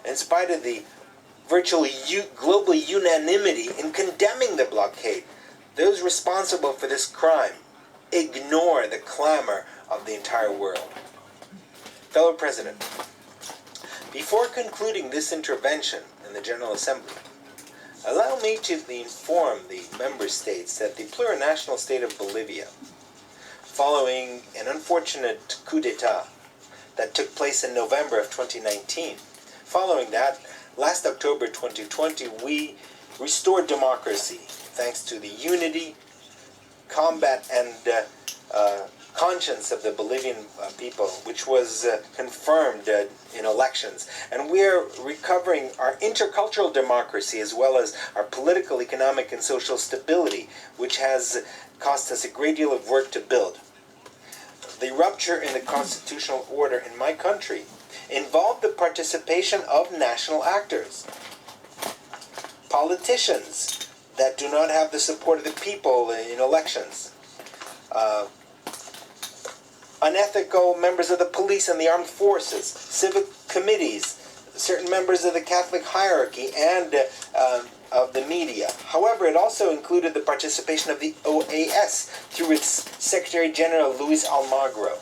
In spite of the virtually global unanimity in condemning the blockade, those responsible for this crime ignore the clamor of the entire world. Fellow President, before concluding this intervention in the General Assembly, allow me to inform the member states that the plurinational state of Bolivia, following an unfortunate coup d'etat that took place in November of 2019, following that, last October 2020, we restored democracy thanks to the unity, combat, and conscience of the Bolivian people, which was confirmed in elections. And we're recovering our intercultural democracy as well as our political, economic, and social stability, which has cost us a great deal of work to build. The rupture in the constitutional order in my country involved the participation of national actors, politicians that do not have the support of the people in elections, unethical members of the police and the armed forces, civic committees, certain members of the Catholic hierarchy, and of the media. However, it also included the participation of the OAS through its Secretary General Luis Almagro,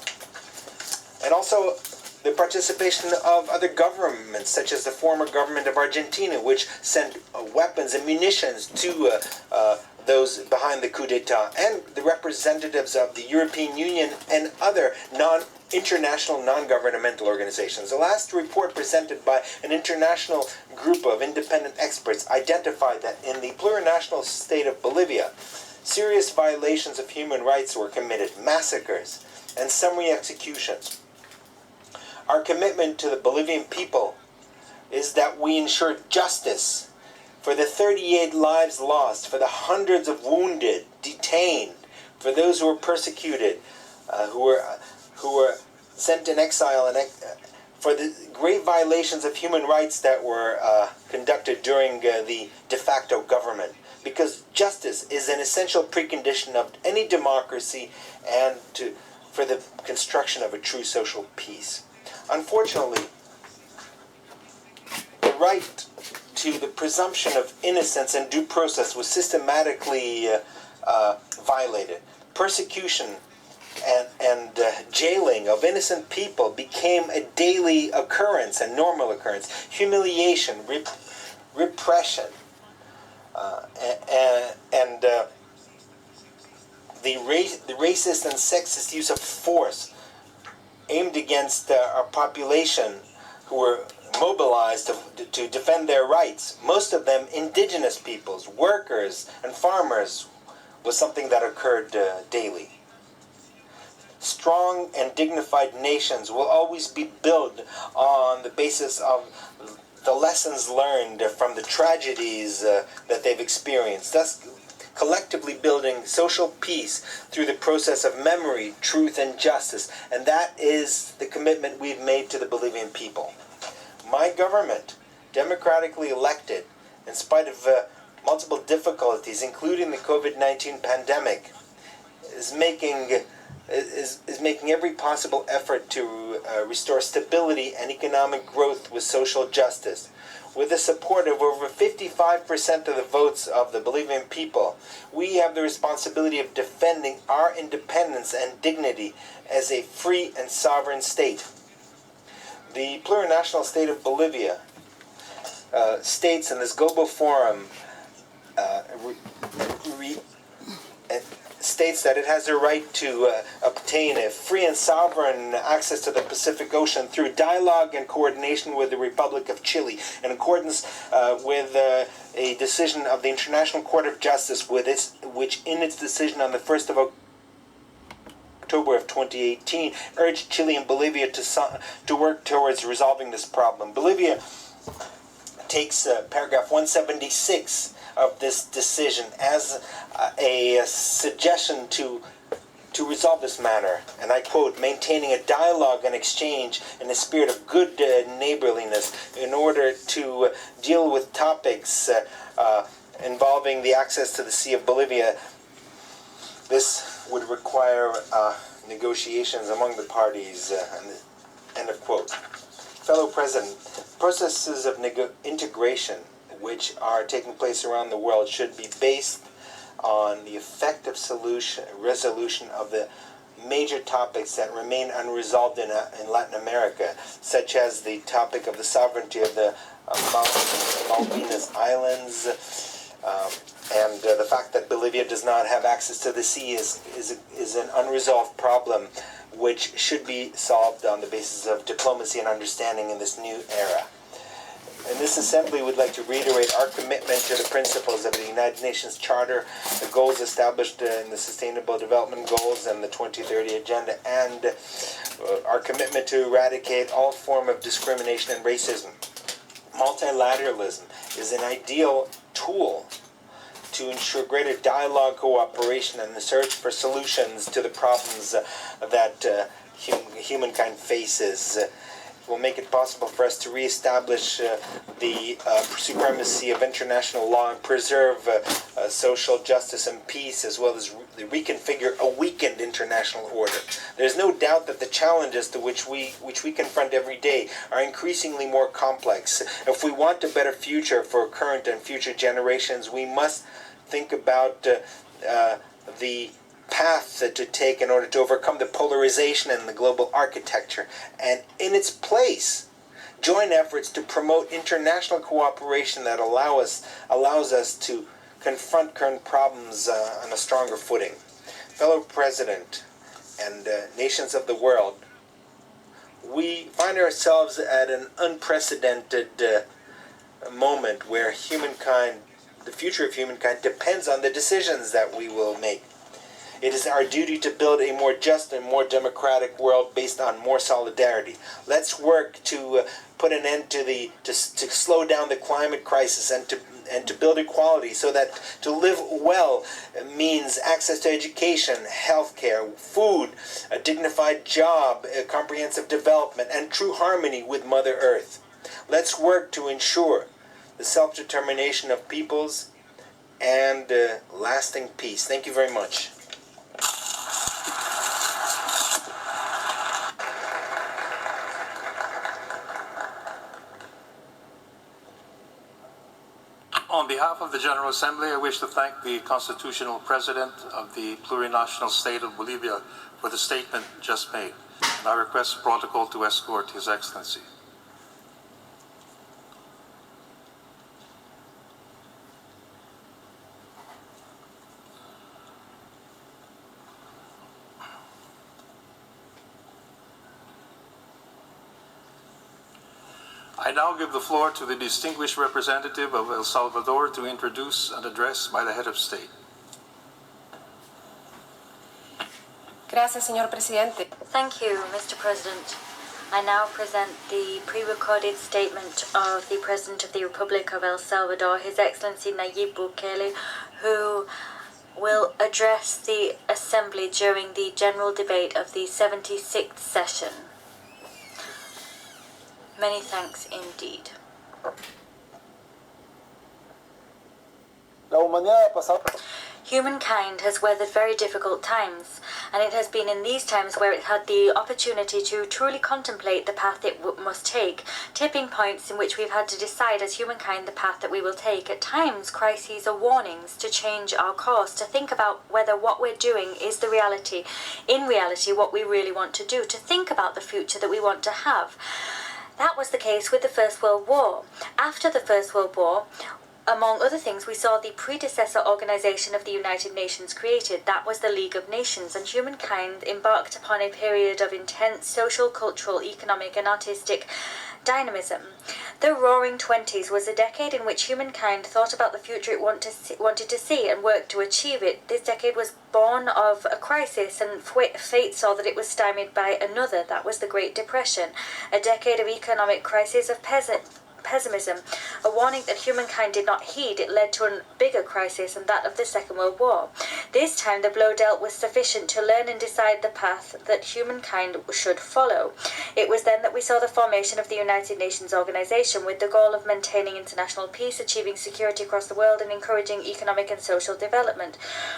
and also the participation of other governments, such as the former government of Argentina, which sent weapons and munitions to those behind the coup d'etat, and the representatives of the European Union and other international non-governmental organizations. The last report presented by an international group of independent experts identified that in the plurinational state of Bolivia, serious violations of human rights were committed, massacres, and summary executions. Our commitment to the Bolivian people is that we ensure justice for the 38 lives lost, for the hundreds of wounded, detained, for those who were persecuted, who were sent in exile, and for the great violations of human rights that were conducted during the de facto government. Because justice is an essential precondition of any democracy and for the construction of a true social peace. Unfortunately, the right to the presumption of innocence and due process was systematically violated. Persecution and jailing of innocent people became a daily occurrence and normal occurrence. Humiliation, repression, and the racist and sexist use of force aimed against our population who were mobilized to defend their rights, most of them indigenous peoples, workers, and farmers, was something that occurred daily. Strong and dignified nations will always be built on the basis of the lessons learned from the tragedies that they've experienced, thus collectively building social peace through the process of memory, truth, and justice. And that is the commitment we've made to the Bolivian people. My government, democratically elected, in spite of multiple difficulties, including the COVID-19 pandemic, is making every possible effort to restore stability and economic growth with social justice. With the support of over 55% of the votes of the Bolivian people, we have the responsibility of defending our independence and dignity as a free and sovereign state. The plurinational state of Bolivia states in this global forum states that it has the right to obtain a free and sovereign access to the Pacific Ocean through dialogue and coordination with the Republic of Chile, in accordance with a decision of the International Court of Justice, which in its decision on the 1st of October of 2018 urged Chile and Bolivia to work towards resolving this problem. Bolivia takes paragraph 176 of this decision as a suggestion to resolve this matter, and I quote, maintaining a dialogue and exchange in a spirit of good neighborliness in order to deal with topics involving the access to the Sea of Bolivia. This would require negotiations among the parties, end of quote. Fellow President, processes of integration which are taking place around the world should be based on the effective resolution of the major topics that remain unresolved in Latin America, such as the topic of the sovereignty of the Malvinas Islands, and the fact that Bolivia does not have access to the sea is an unresolved problem which should be solved on the basis of diplomacy and understanding in this new era. In this assembly, we'd like to reiterate our commitment to the principles of the United Nations Charter, the goals established in the Sustainable Development Goals and the 2030 Agenda, and our commitment to eradicate all form of discrimination and racism. Multilateralism is an ideal tool to ensure greater dialogue, cooperation, and the search for solutions to the problems that humankind faces. Will make it possible for us to reestablish the supremacy of international law and preserve social justice and peace, as well as reconfigure a weakened international order. There's no doubt that the challenges to which we confront every day are increasingly more complex. If we want a better future for current and future generations, we must think about the path to take in order to overcome the polarization in the global architecture, and in its place join efforts to promote international cooperation that allows us to confront current problems on a stronger footing. Fellow President and nations of the world, we find ourselves at an unprecedented moment where the future of humankind depends on the decisions that we will make. It is our duty to build a more just and more democratic world based on more solidarity. Let's work to put an end to slow down the climate crisis and to build equality, so that to live well means access to education, healthcare, food, a dignified job, a comprehensive development, and true harmony with Mother Earth. Let's work to ensure the self-determination of peoples and lasting peace. Thank you very much. On behalf of the General Assembly, I wish to thank the Constitutional President of the Plurinational State of Bolivia for the statement just made, and I request the protocol to escort His Excellency. I now give the floor to the distinguished representative of El Salvador to introduce an address by the head of state. Gracias, señor presidente. Thank you, Mr. President. I now present the pre-recorded statement of the President of the Republic of El Salvador, His Excellency Nayib Bukele, who will address the Assembly during the general debate of the 76th session. Many thanks indeed. Humankind has weathered very difficult times, and it has been in these times where it had the opportunity to truly contemplate the path it must take, tipping points in which we've had to decide as humankind the path that we will take. At times, crises are warnings to change our course, to think about whether what we're doing is the reality, in reality what we really want to do, to think about the future that we want to have. That was the case with the First World War. After the First World War, among other things, we saw the predecessor organization of the United Nations created. That was the League of Nations, and humankind embarked upon a period of intense social, cultural, economic, and artistic dynamism. The Roaring Twenties was a decade in which humankind thought about the future it wanted to see and worked to achieve it. This decade was born of a crisis, and fate saw that it was stymied by another. That was the Great Depression, a decade of economic crisis, of pessimism, a warning that humankind did not heed. It led to a bigger crisis, and that of the Second World War. This time the blow dealt was sufficient to learn and decide the path that humankind should follow. It was then that we saw the formation of the United Nations Organization, with the goal of maintaining international peace, achieving security across the world, and encouraging economic and social development.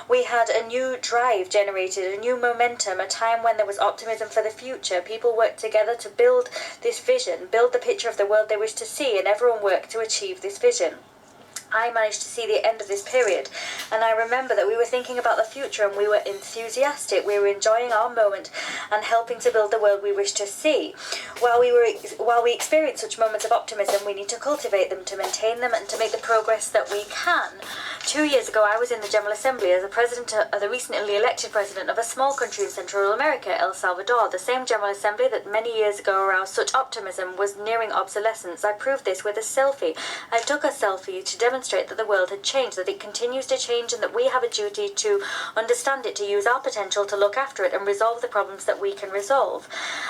We had a new drive generated, a new momentum, a time when there was optimism for the future. People worked together to build this vision, build the picture of the world they wished to see, and everyone worked to achieve this vision. I managed to see the end of this period, and I remember that we were thinking about the future, and we were enthusiastic. We were enjoying our moment and helping to build the world we wished to see. While we experience such moments of optimism, we need to cultivate them, to maintain them, and to make the progress that we can. 2 years ago, I was in the General Assembly as the recently elected president of a small country in Central America, El Salvador. The same General Assembly that many years ago aroused such optimism was nearing obsolescence. I proved this with a selfie. I took a selfie to demonstrate that the world had changed, that it continues to change, and that we have a duty to understand it, to use our potential to look after it and resolve the problems that we can resolve.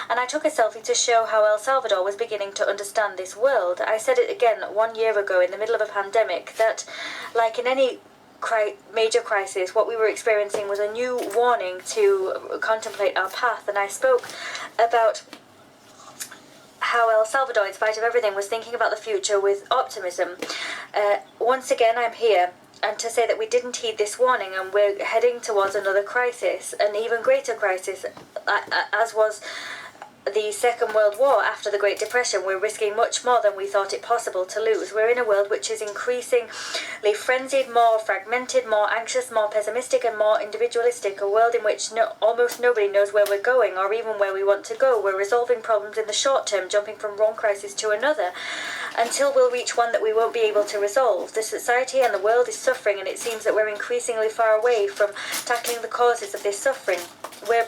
And I took a selfie to show how El Salvador was beginning to understand this world. I said it again 1 year ago in the middle of a pandemic, that like in any major crisis, what we were experiencing was a new warning to contemplate our path. And I spoke about how El Salvador, in spite of everything, was thinking about the future with optimism. Once again, I'm here and to say that we didn't heed this warning, and we're heading towards another crisis, an even greater crisis, as was the Second World War after the Great Depression. We're risking much more than we thought it possible to lose. We're in a world which is increasingly frenzied, more fragmented, more anxious, more pessimistic, and more individualistic. A world in which almost nobody knows where we're going or even where we want to go. We're resolving problems in the short term, jumping from one crisis to another, until we'll reach one that we won't be able to resolve. The society and the world is suffering, and it seems that we're increasingly far away from tackling the causes of this suffering. We're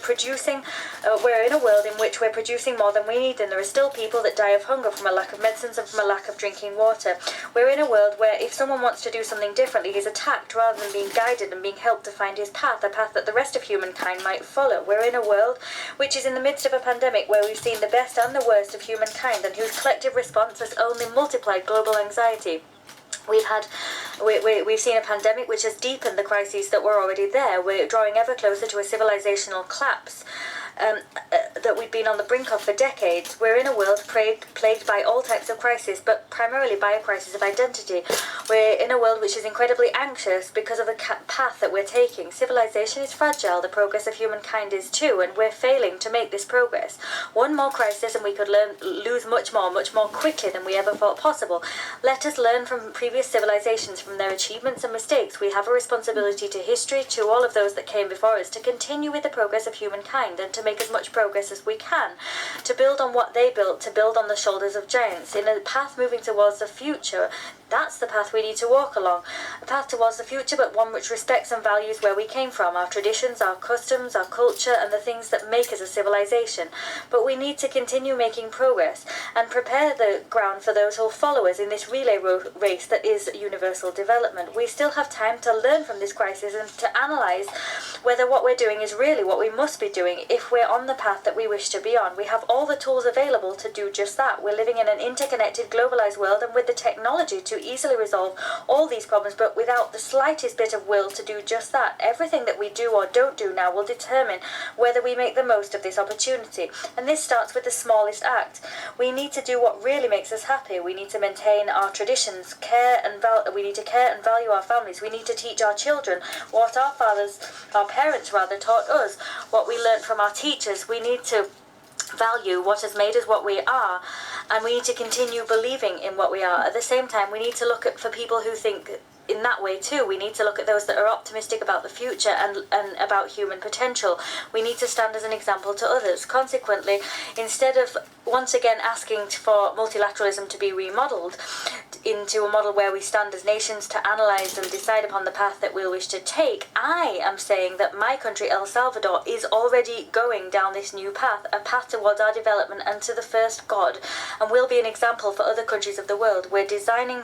in a world in which we're producing more than we need, and there are still people that die of hunger from a lack of medicines and from a lack of drinking water. We're in a world where if someone wants to do something differently, he's attacked rather than being guided and being helped to find his path, a path that the rest of humankind might follow. We're in a world which is in the midst of a pandemic where we've seen the best and the worst of humankind, and whose collective response has only multiplied global anxiety. We've seen a pandemic which has deepened the crises that were already there. We're drawing ever closer to a civilizational collapse that we've been on the brink of for decades. We're in a world plagued by all types of crises, but primarily by a crisis of identity. We're in a world which is incredibly anxious because of the path that we're taking. Civilization is fragile, the progress of humankind is too, and we're failing to make this progress. One more crisis and we could lose much more quickly than we ever thought possible. Let us learn from previous civilizations, from their achievements and mistakes. We have a responsibility to history, to all of those that came before us, to continue with the progress of humankind and to make as much progress as we can, to build on what they built, to build on the shoulders of giants, in a path moving towards the future. That's the path we need to walk along, a path towards the future, but one which respects and values where we came from, our traditions, our customs, our culture, and the things that make us a civilization. But we need to continue making progress and prepare the ground for those who will follow us in this relay race that is universal development. We still have time to learn from this crisis and to analyse whether what we're doing is really what we must be doing if we're on the path that we wish to be on. We have all the tools available to do just that. We're living in an interconnected, globalised world, and with the technology to easily resolve all these problems, but without the slightest bit of will to do just that. Everything that we do or don't do now will determine whether we make the most of this opportunity. And this starts with the smallest act. We need to do what really makes us happy. We need to maintain our traditions, we need to care and value our families. We need to teach our children what our parents taught us, what we learned from our teachers. We need to value what has made us what we are, and we need to continue believing in what we are. At the same time, we need to look for people who think in that way too. We need to look at those that are optimistic about the future and about human potential. We need to stand as an example to others. Consequently, instead of once again asking for multilateralism to be remodeled into a model where we stand as nations to analyse and decide upon the path that we'll wish to take, I am saying that my country, El Salvador, is already going down this new path, a path towards our development and to the first God, and will be an example for other countries of the world. We're designing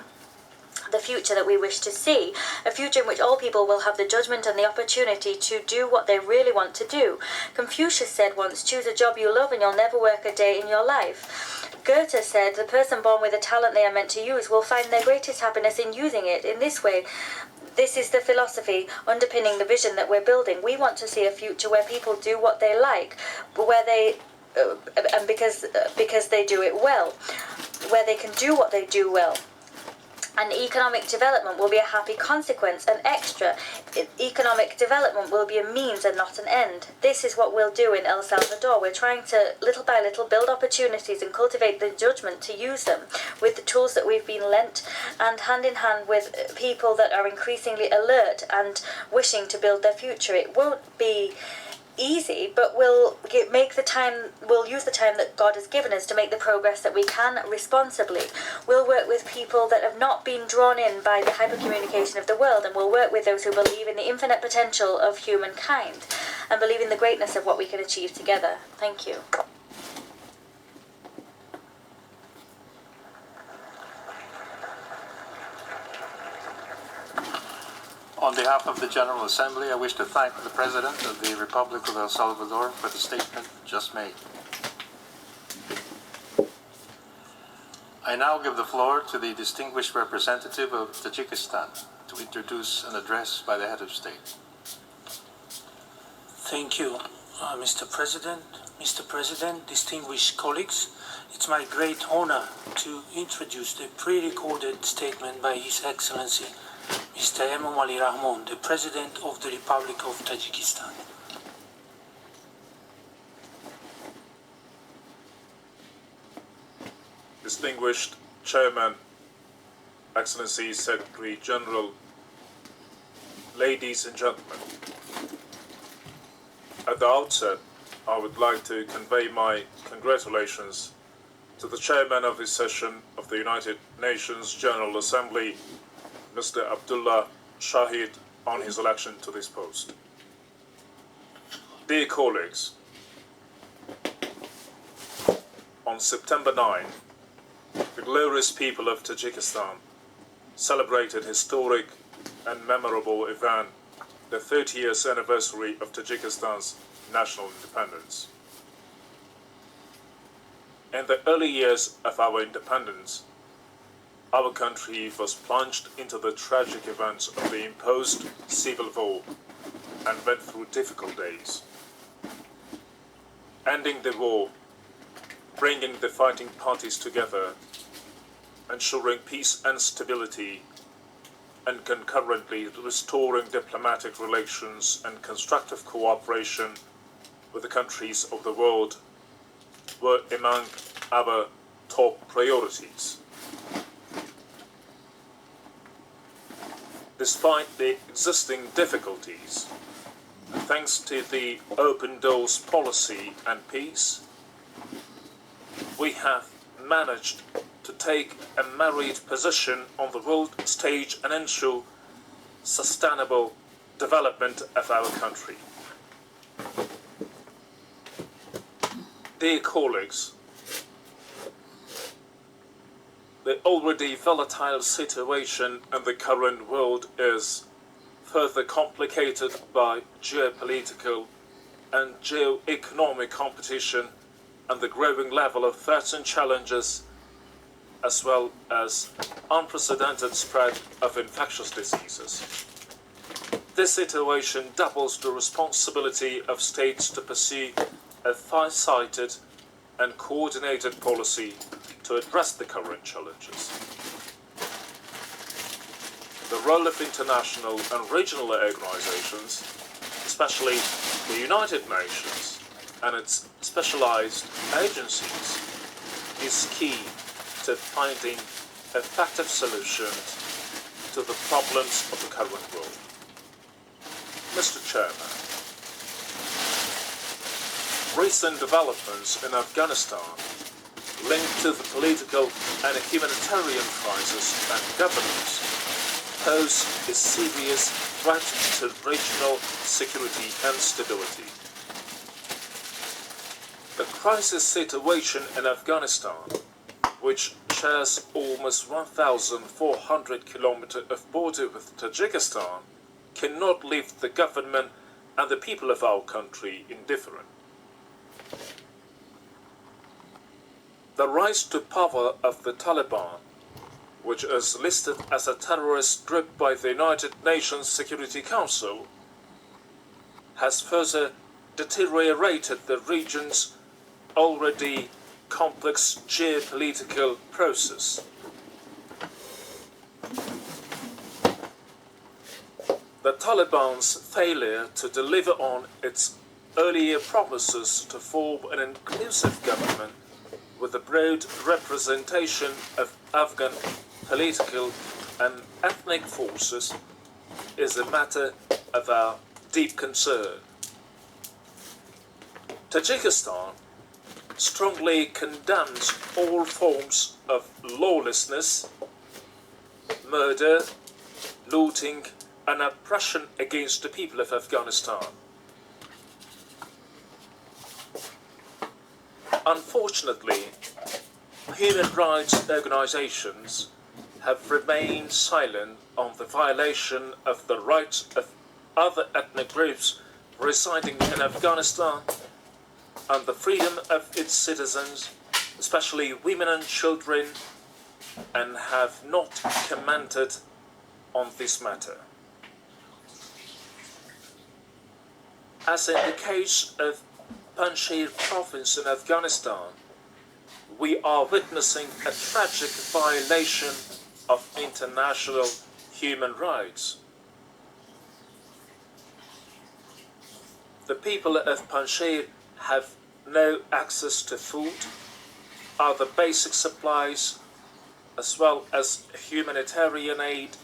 the future that we wish to see, a future in which all people will have the judgment and the opportunity to do what they really want to do. Confucius said once, choose a job you love and you'll never work a day in your life. Goethe said, the person born with a talent they are meant to use will find their greatest happiness in using it in this way. This is the philosophy underpinning the vision that we're building. We want to see a future where people do what they like, where they and because they do it well, where they can do what they do well. And economic development will be a happy consequence, an extra. Economic development will be a means and not an end. This is what we'll do in El Salvador. We're trying to, little by little, build opportunities and cultivate the judgment to use them with the tools that we've been lent, and hand in hand with people that are increasingly alert and wishing to build their future. It won't be easy, but we'll use the time that God has given us to make the progress that we can responsibly. We'll work with people that have not been drawn in by the hypercommunication of the world, and we'll work with those who believe in the infinite potential of humankind and believe in the greatness of what we can achieve together. Thank you. On behalf of the General Assembly, I wish to thank the President of the Republic of El Salvador for the statement just made. I now give the floor to the distinguished representative of Tajikistan to introduce an address by the head of state. Thank you, Mr. President. Mr. President, distinguished colleagues, it's my great honor to introduce the pre-recorded statement by His Excellency Mr. Emomali Rahmon, the President of the Republic of Tajikistan. Distinguished Chairman, Excellency Secretary General, ladies and gentlemen. At the outset, I would like to convey my congratulations to the Chairman of this session of the United Nations General Assembly, Mr. Abdullah Shahid, on his election to this post. Dear colleagues, on September 9, the glorious people of Tajikistan celebrated historic and memorable event, the 30th anniversary of Tajikistan's national independence. In the early years of our independence, our country was plunged into the tragic events of the imposed civil war and went through difficult days. Ending the war, bringing the fighting parties together, ensuring peace and stability, and concurrently restoring diplomatic relations and constructive cooperation with the countries of the world were among our top priorities. Despite the existing difficulties, thanks to the open doors policy and peace, we have managed to take a merit position on the world stage and ensure sustainable development of our country. Dear colleagues, the already volatile situation in the current world is further complicated by geopolitical and geo-economic competition and the growing level of threats and challenges, as well as unprecedented spread of infectious diseases. This situation doubles the responsibility of states to pursue a far-sighted and coordinated policy to address the current challenges. The role of international and regional organizations, especially the United Nations and its specialized agencies, is key to finding effective solutions to the problems of the current world. Mr. Chairman, recent developments in Afghanistan linked to the political and humanitarian crisis and governance pose a serious threat to regional security and stability. The crisis situation in Afghanistan, which shares almost 1,400 kilometers of border with Tajikistan, cannot leave the government and the people of our country indifferent. The rise to power of the Taliban, which is listed as a terrorist group by the United Nations Security Council, has further deteriorated the region's already complex geopolitical process. The Taliban's failure to deliver on its earlier promises to form an inclusive government with a broad representation of Afghan political and ethnic forces is a matter of our deep concern. Tajikistan strongly condemns all forms of lawlessness, murder, looting, and oppression against the people of Afghanistan. Unfortunately, human rights organizations have remained silent on the violation of the rights of other ethnic groups residing in Afghanistan and the freedom of its citizens, especially women and children, and have not commented on this matter. As in the case of Panjshir province in Afghanistan, we are witnessing a tragic violation of international human rights. The people of Panjshir have no access to food, other basic supplies, as well as humanitarian aid,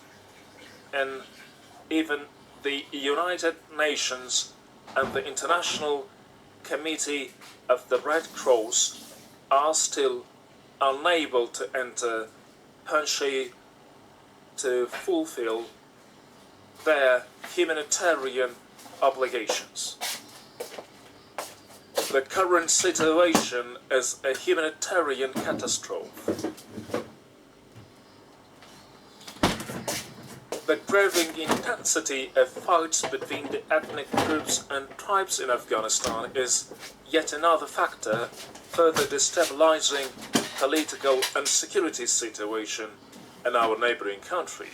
and even the United Nations and the International Committee of the Red Cross are still unable to enter Panjshir to fulfill their humanitarian obligations. The current situation is a humanitarian catastrophe. The growing intensity of fights between the ethnic groups and tribes in Afghanistan is yet another factor further destabilizing political and security situation in our neighboring country.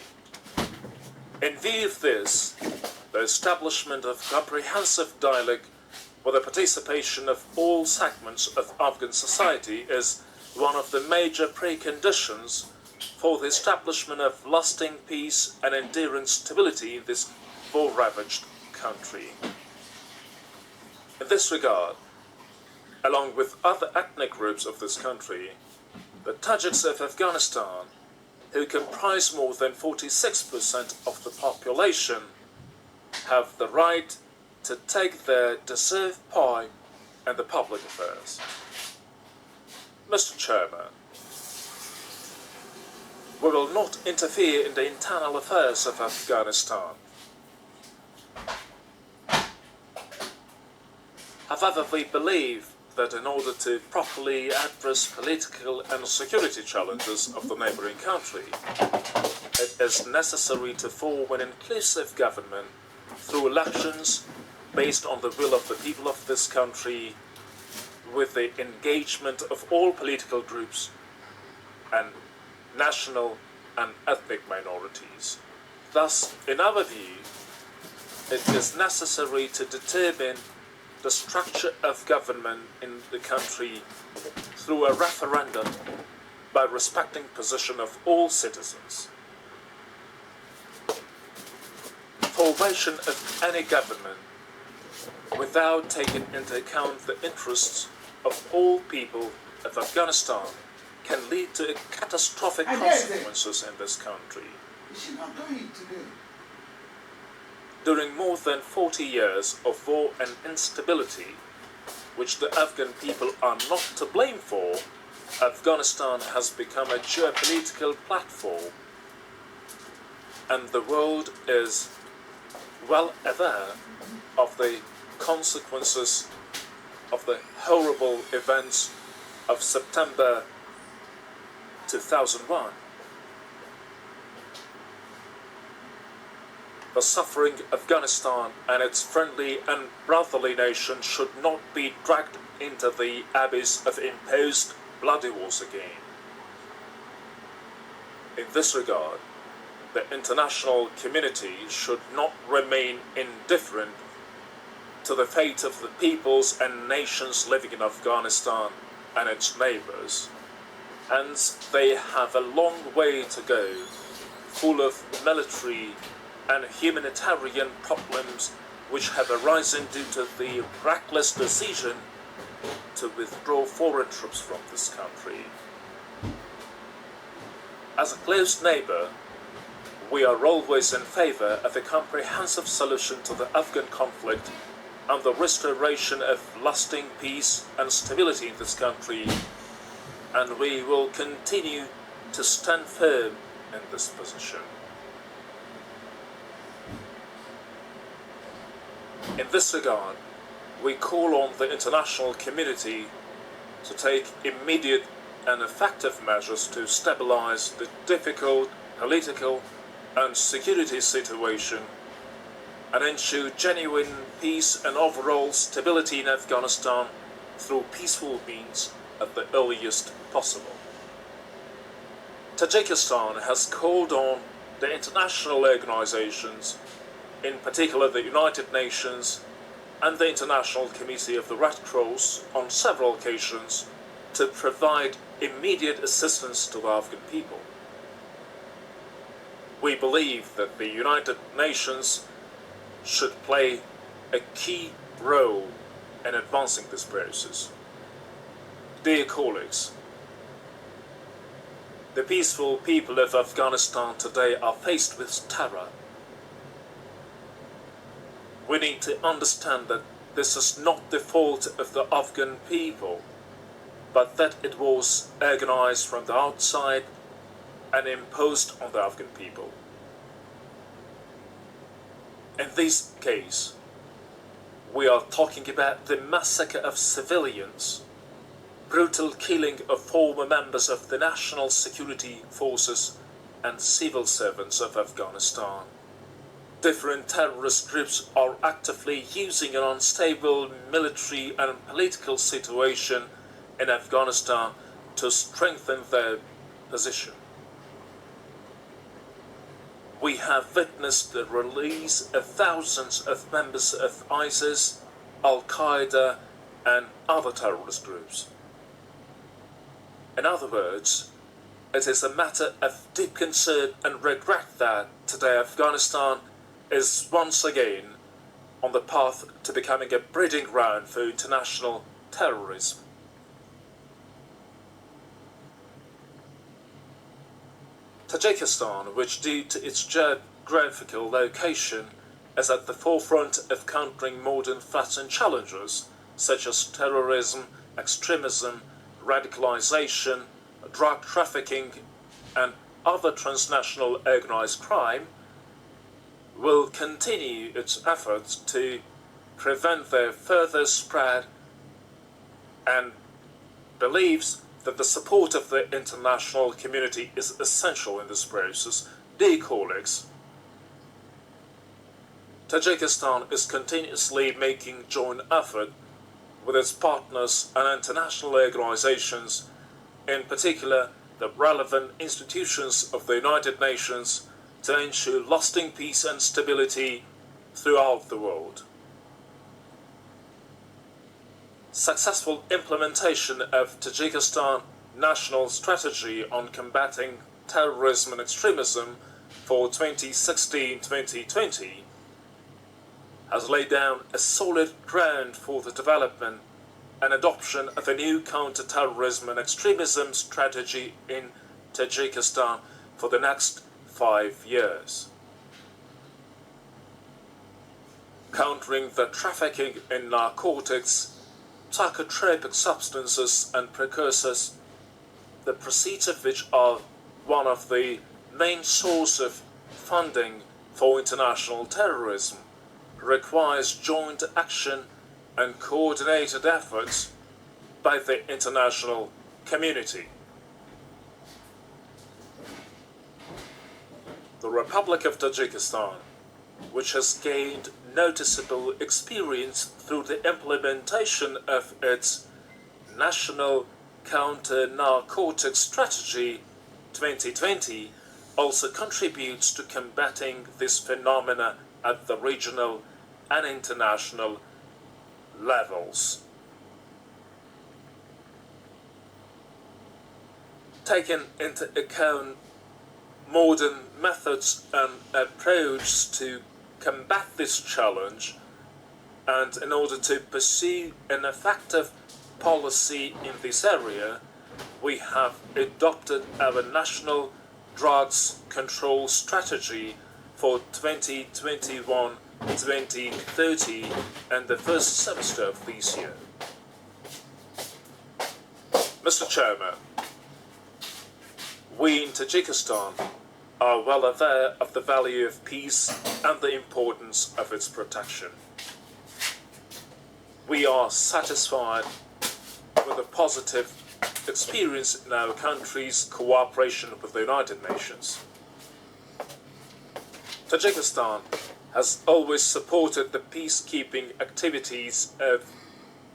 In view of this, the establishment of comprehensive dialogue with the participation of all segments of Afghan society is one of the major preconditions for the establishment of lasting peace and enduring stability in this war-ravaged country. In this regard, along with other ethnic groups of this country, the Tajiks of Afghanistan, who comprise more than 46% of the population, have the right to take their deserved part in the public affairs. Mr. Chairman, we will not interfere in the internal affairs of Afghanistan. However, we believe that in order to properly address political and security challenges of the neighboring country, it is necessary to form an inclusive government through elections based on the will of the people of this country, with the engagement of all political groups and national and ethnic minorities. Thus, in our view, it is necessary to determine the structure of government in the country through a referendum by respecting position of all citizens. Formation of any government without taking into account the interests of all people of Afghanistan can lead to catastrophic consequences in this country. During more than 40 years of war and instability, which the Afghan people are not to blame for, Afghanistan has become a geopolitical platform, and the world is well aware of the consequences of the horrible events of September 2001. The suffering Afghanistan and its friendly and brotherly nation should not be dragged into the abyss of imposed bloody wars again. In this regard, the international community should not remain indifferent to the fate of the peoples and nations living in Afghanistan and its neighbors, and they have a long way to go, full of military and humanitarian problems which have arisen due to the reckless decision to withdraw foreign troops from this country. As a close neighbor, we are always in favor of a comprehensive solution to the Afghan conflict and the restoration of lasting peace and stability in this country, and we will continue to stand firm in this position. In this regard, we call on the international community to take immediate and effective measures to stabilize the difficult political and security situation and ensure genuine peace and overall stability in Afghanistan through peaceful means at the earliest possible. Tajikistan has called on the international organizations, in particular the United Nations and the International Committee of the Red Cross, on several occasions to provide immediate assistance to the Afghan people. We believe that the United Nations should play a key role in advancing this process. Dear colleagues, the peaceful people of Afghanistan today are faced with terror. We need to understand that this is not the fault of the Afghan people, but that it was organized from the outside and imposed on the Afghan people. In this case, we are talking about the massacre of civilians, brutal killing of former members of the National Security Forces and civil servants of Afghanistan. Different terrorist groups are actively using an unstable military and political situation in Afghanistan to strengthen their position. We have witnessed the release of thousands of members of ISIS, Al-Qaeda, and other terrorist groups. In other words, it is a matter of deep concern and regret that today Afghanistan is once again on the path to becoming a breeding ground for international terrorism. Tajikistan, which due to its geographical location is at the forefront of countering modern threats and challenges such as terrorism, extremism, radicalization, drug trafficking, and other transnational organized crime, will continue its efforts to prevent their further spread and believes that the support of the international community is essential in this process. Dear colleagues, Tajikistan is continuously making joint effort with its partners and international organizations, in particular the relevant institutions of the United Nations, to ensure lasting peace and stability throughout the world. Successful implementation of Tajikistan National Strategy on Combating Terrorism and Extremism for 2016-2020 has laid down a solid ground for the development and adoption of a new counter-terrorism and extremism strategy in Tajikistan for the next 5 years. Countering the trafficking in narcotics, psychotropic substances and precursors, the proceeds of which are one of the main sources of funding for international terrorism, requires joint action and coordinated efforts by the international community. the Republic of Tajikistan, which has gained noticeable experience through the implementation of its National Counter-Narcotics Strategy 2020, also contributes to combating this phenomena at the regional and international levels. Taking into account modern methods and approach to combat this challenge, and in order to pursue an effective policy in this area, we have adopted our National Drugs Control Strategy for 2021-2030 and the first semester of this year. Mr. Chairman, we in Tajikistan are well aware of the value of peace and the importance of its protection. We are satisfied with the positive experience in our country's cooperation with the United Nations. Tajikistan has always supported the peacekeeping activities of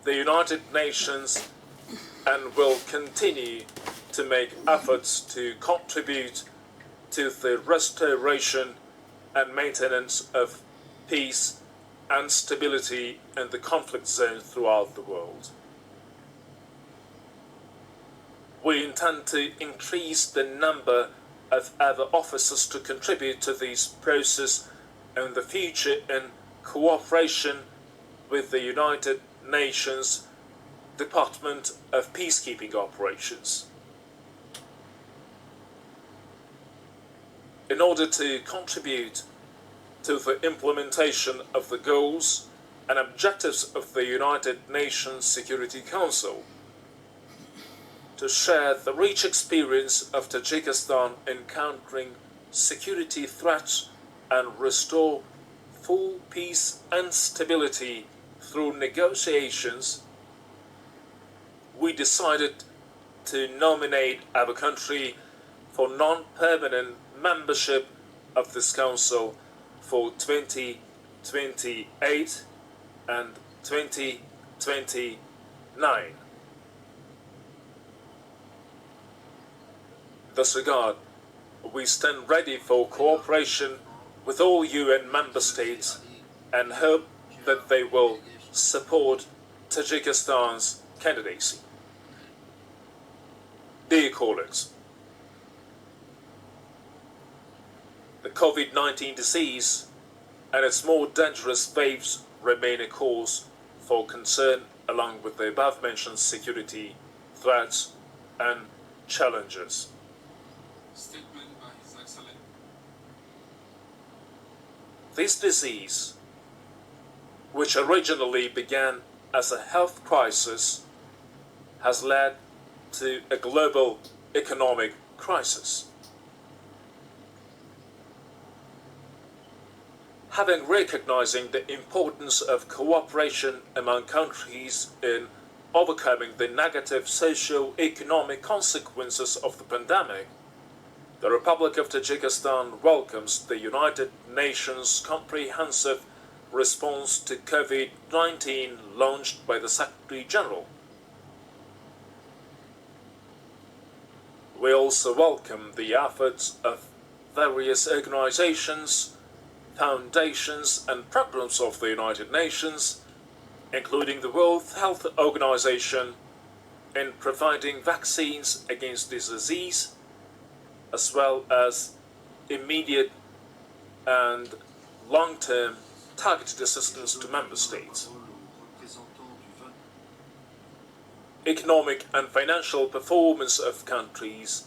the United Nations and will continue to make efforts to contribute to the restoration and maintenance of peace and stability in the conflict zone throughout the world. We intend to increase the number of other officers to contribute to this process in the future in cooperation with the United Nations Department of Peacekeeping Operations. In order to contribute to the implementation of the goals and objectives of the United Nations Security Council, to share the rich experience of Tajikistan in countering security threats and restore full peace and stability through negotiations, we decided to nominate our country for non-permanent membership of this council for 2028 and 2029. In this regard, we stand ready for cooperation with all UN member states and hope that they will support Tajikistan's candidacy. Dear colleagues, the COVID-19 disease and its more dangerous waves remain a cause for concern along with the above-mentioned security threats and challenges. Statement by His Excellency. This disease, which originally began as a health crisis, has led to a global economic crisis. Having recognizing the importance of cooperation among countries in overcoming the negative socio-economic consequences of the pandemic, the Republic of Tajikistan welcomes the United Nations Comprehensive Response to COVID-19 launched by the Secretary General. We also welcome the efforts of various organizations, foundations and programs of the United Nations, including the World Health Organization, in providing vaccines against this disease, as well as immediate and long-term targeted assistance to member states. Economic and financial performance of countries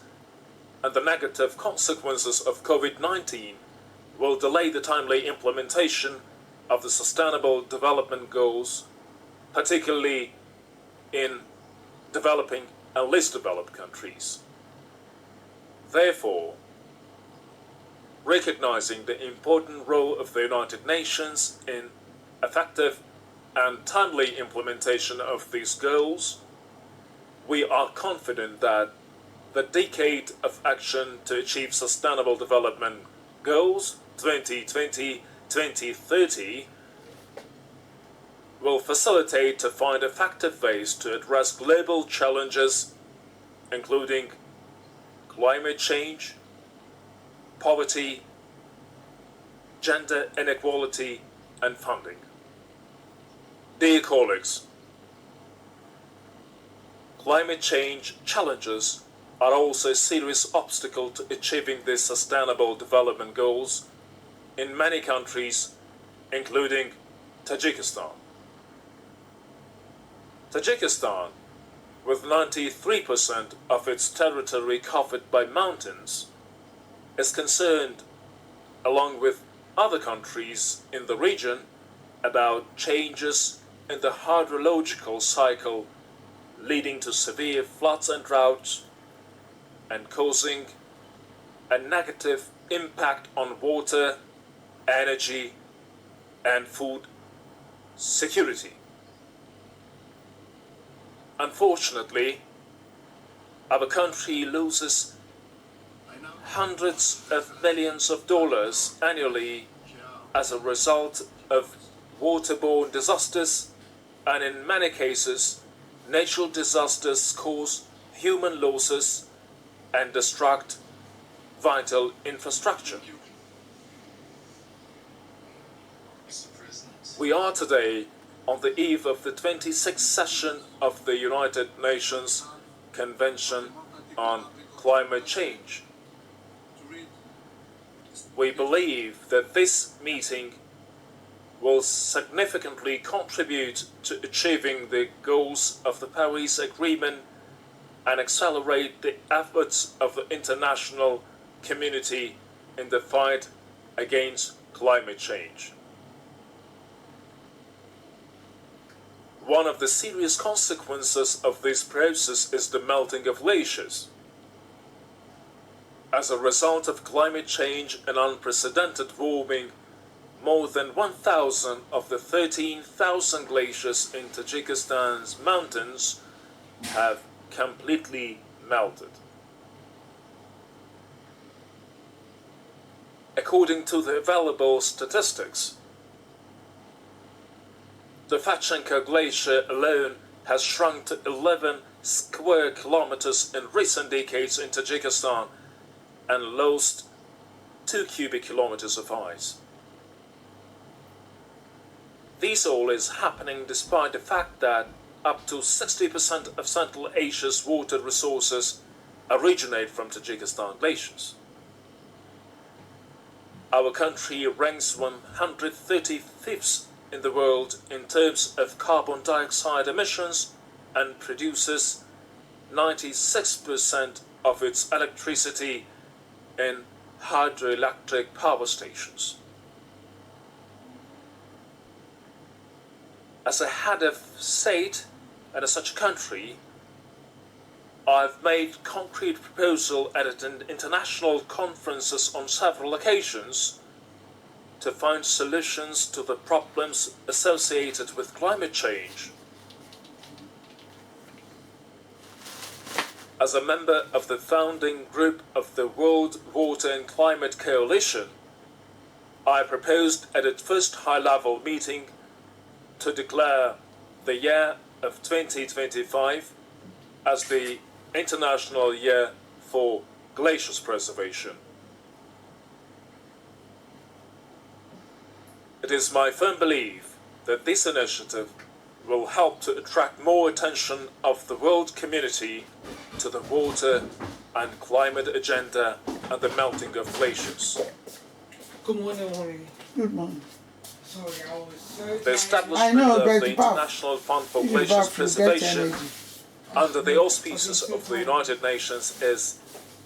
and the negative consequences of COVID-19 will delay the timely implementation of the Sustainable Development Goals, particularly in developing and least developed countries. Therefore, recognizing the important role of the United Nations in effective and timely implementation of these goals, we are confident that the decade of action to achieve sustainable development Goals 2020-2030 will facilitate to find effective ways to address global challenges, including climate change, poverty, gender inequality, and funding. Dear colleagues, climate change challenges are also a serious obstacle to achieving the Sustainable Development Goals in many countries, including Tajikistan. Tajikistan, with 93% of its territory covered by mountains, is concerned, along with other countries in the region, about changes in the hydrological cycle leading to severe floods and droughts and causing a negative impact on water, energy, and food security. Unfortunately, our country loses hundreds of millions of dollars annually as a result of waterborne disasters, and in many cases, natural disasters cause human losses and destruct vital infrastructure. We are today on the eve of the 26th session of the United Nations Convention on Climate Change. We believe that this meeting will significantly contribute to achieving the goals of the Paris Agreement and accelerate the efforts of the international community in the fight against climate change. One of the serious consequences of this process is the melting of glaciers. As a result of climate change and unprecedented warming, more than 1,000 of the 13,000 glaciers in Tajikistan's mountains have completely melted. According to the available statistics, the Fatchenka Glacier alone has shrunk to 11 square kilometers in recent decades in Tajikistan and lost 2 cubic kilometers of ice. This all is happening despite the fact that up to 60% of Central Asia's water resources originate from Tajikistan glaciers. Our country ranks 135th in the world in terms of carbon dioxide emissions and produces 96% of its electricity in hydroelectric power stations. As a head of state and as such a country, I've made concrete proposals at international conferences on several occasions to find solutions to the problems associated with climate change. As a member of the founding group of the World Water and Climate Coalition, I proposed at its first high-level meeting to declare the year of 2025 as the International Year for Glaciers Preservation. It is my firm belief that this initiative will help to attract more attention of the world community to the water and climate agenda and the melting of glaciers. Good morning. Good morning. Sorry, I was so The establishment I know, of but the Bob, International Fund for you're Glaciers about to get Preservation energy. under the auspices of the United Nations is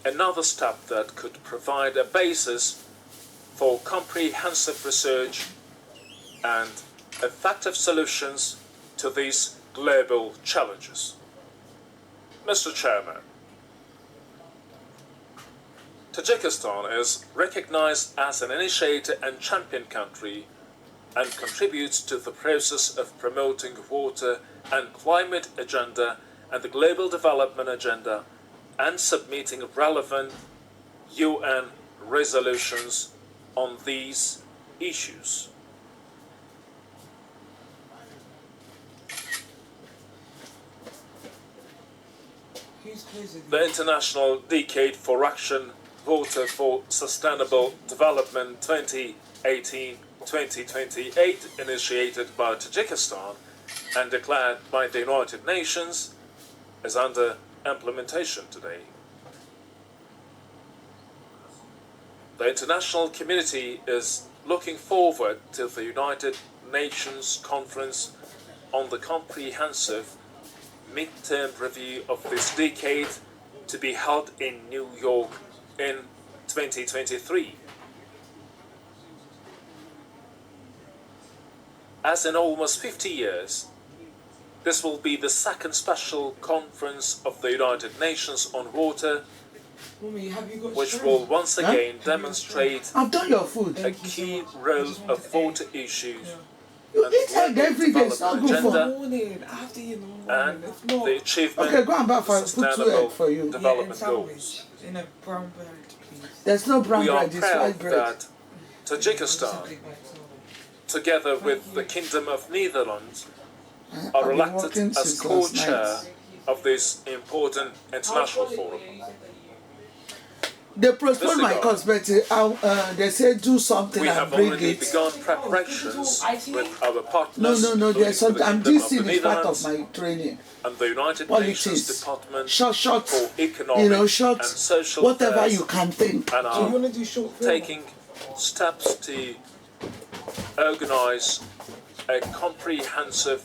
another step that could provide a basis for comprehensive research and effective solutions to these global challenges. Mr. Chairman, Tajikistan is recognized as an initiator and champion country and contributes to the process of promoting water and climate agenda and the global development agenda and submitting relevant UN resolutions on these issues. Who's president? The International Decade for Action Water for Sustainable Development 2018-2028, initiated by Tajikistan and declared by the United Nations, is under implementation today. The international community is looking forward to the United Nations Conference on the comprehensive mid-term review of this decade to be held in New York in 2023. As in almost 50 years, this will be the second special conference of the United Nations on water, Mommy, have you got which straw? will once again demonstrate I've done your food. a key role of water issues You and eat egg global every day. It's not good development for. agenda Morning, after you know, and if not, the achievement Okay, go and buy of for put 2 sustainable egg for you. yeah, development and sandwich goals. in a brown bread, please. There's no brown We are bread. It's proud white bread. that Tajikistan, together with the Kingdom of Netherlands, I've are been elected working as since last co-chair night. of this important international forum. They postponed my Disregard. course, but they say do something We and have bring already it. begun preparations with our partners, No. including There's something. the I'm Kingdom this of the thing is part of Netherlands my training. and the United Politics. Nations Department Short, for Economic you know, short, and Social whatever Affairs, you can think. and Do you are want to do short film? taking steps to organize a comprehensive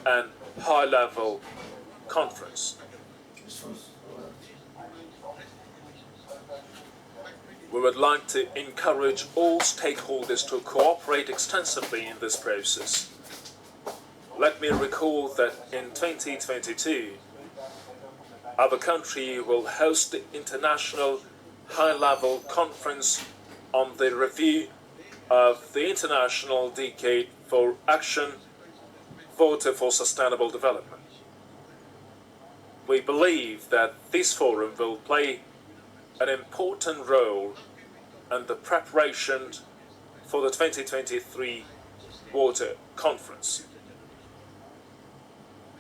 and high-level conference. We would like to encourage all stakeholders to cooperate extensively in this process. Let me recall that in 2022, our country will host the International High-Level Conference on the review of the International Decade for Action Water for Sustainable Development. We believe that this forum will play an important role in the preparation for the 2023 Water Conference.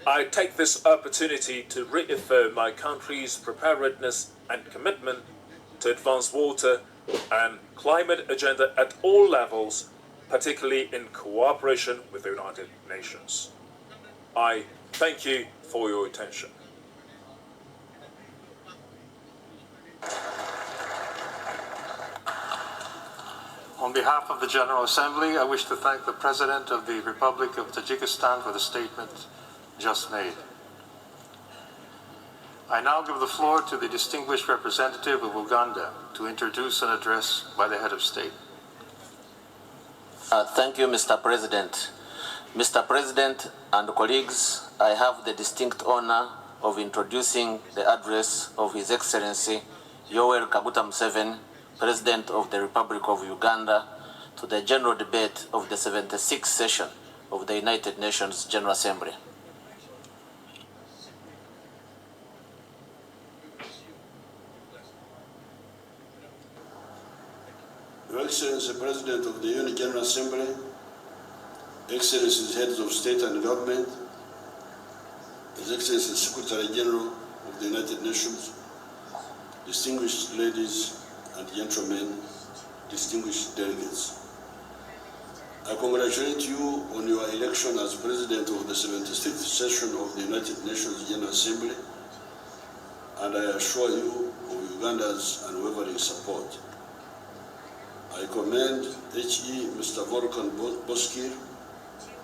I take this opportunity to reaffirm my country's preparedness and commitment to advance water and climate agenda at all levels, particularly in cooperation with the United Nations. I thank you for your attention. On behalf of the General Assembly, I wish to thank the President of the Republic of Tajikistan for the statement just made. I now give the floor to the distinguished representative of Uganda to introduce an address by the head of state. Thank you, Mr. President. Mr. President and colleagues, I have the distinct honor of introducing the address of His Excellency Yoweri Kaguta Museveni, President of the Republic of Uganda, to the general debate of the 76th session of the United Nations General Assembly. Your Excellency, President of the UN General Assembly, Excellencies, Heads of State and Government, His Excellency, Secretary General of the United Nations, distinguished ladies and gentlemen, distinguished delegates. I congratulate you on your election as President of the 76th session of the United Nations General Assembly, and I assure you of Uganda's unwavering support. I commend H.E. Mr. Volkan Bozkır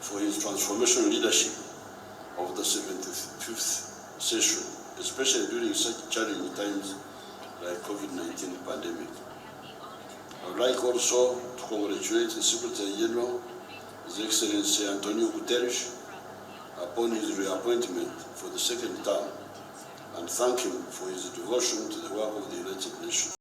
for his transformational leadership of the 75th session, especially during such challenging times like COVID-19 pandemic. I would like also to congratulate the Secretary General, His Excellency Antonio Guterres, upon his reappointment for the second term, and thank him for his devotion to the work of the United Nations.